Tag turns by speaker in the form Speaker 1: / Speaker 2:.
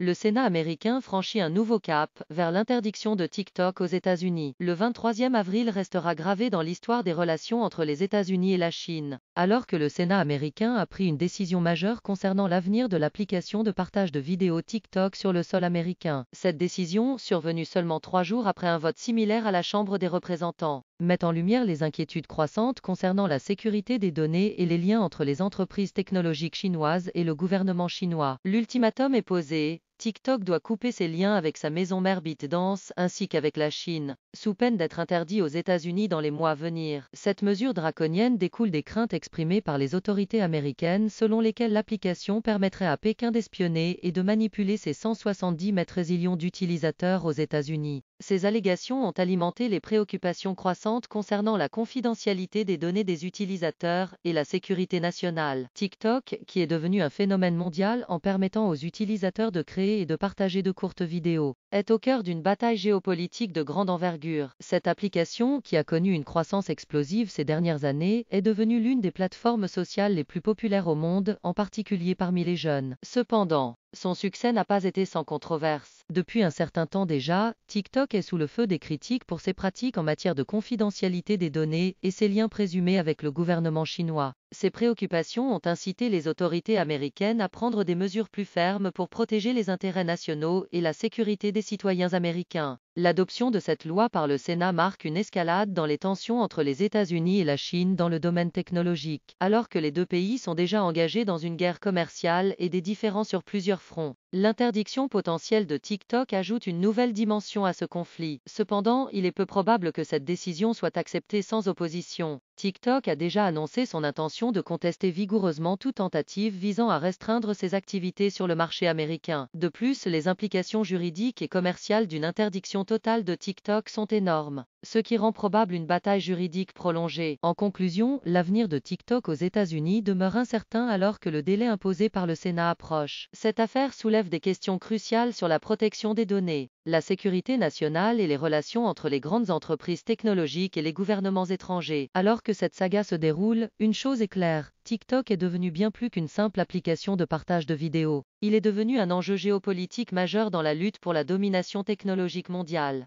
Speaker 1: Le Sénat américain franchit un nouveau cap vers l'interdiction de TikTok aux États-Unis. Le 23 avril restera gravé dans l'histoire des relations entre les États-Unis et la Chine, alors que le Sénat américain a pris une décision majeure concernant l'avenir de l'application de partage de vidéos TikTok sur le sol américain. Cette décision, survenue seulement 3 jours après un vote similaire à la Chambre des représentants, met en lumière les inquiétudes croissantes concernant la sécurité des données et les liens entre les entreprises technologiques chinoises et le gouvernement chinois. L'ultimatum est posé. TikTok doit couper ses liens avec sa maison mère ByteDance ainsi qu'avec la Chine, sous peine d'être interdit aux États-Unis dans les mois à venir. Cette mesure draconienne découle des craintes exprimées par les autorités américaines selon lesquelles l'application permettrait à Pékin d'espionner et de manipuler ses 170 métrazillions d'utilisateurs aux États-Unis. Ces allégations ont alimenté les préoccupations croissantes concernant la confidentialité des données des utilisateurs et la sécurité nationale. TikTok, qui est devenu un phénomène mondial en permettant aux utilisateurs de créer et de partager de courtes vidéos, est au cœur d'une bataille géopolitique de grande envergure. Cette application, qui a connu une croissance explosive ces dernières années, est devenue l'une des plateformes sociales les plus populaires au monde, en particulier parmi les jeunes. Cependant, son succès n'a pas été sans controverse. Depuis un certain temps déjà, TikTok est sous le feu des critiques pour ses pratiques en matière de confidentialité des données et ses liens présumés avec le gouvernement chinois. Ces préoccupations ont incité les autorités américaines à prendre des mesures plus fermes pour protéger les intérêts nationaux et la sécurité des citoyens américains. L'adoption de cette loi par le Sénat marque une escalade dans les tensions entre les États-Unis et la Chine dans le domaine technologique, alors que les deux pays sont déjà engagés dans une guerre commerciale et des différends sur plusieurs fronts. L'interdiction potentielle de TikTok ajoute une nouvelle dimension à ce conflit. Cependant, il est peu probable que cette décision soit acceptée sans opposition. TikTok a déjà annoncé son intention de contester vigoureusement toute tentative visant à restreindre ses activités sur le marché américain. De plus, les implications juridiques et commerciales d'une interdiction totale de TikTok sont énormes, ce qui rend probable une bataille juridique prolongée. En conclusion, l'avenir de TikTok aux États-Unis demeure incertain alors que le délai imposé par le Sénat approche. Cette affaire soulève des questions cruciales sur la protection des données, la sécurité nationale et les relations entre les grandes entreprises technologiques et les gouvernements étrangers. Alors que cette saga se déroule, une chose est claire, TikTok est devenu bien plus qu'une simple application de partage de vidéos. Il est devenu un enjeu géopolitique majeur dans la lutte pour la domination technologique mondiale.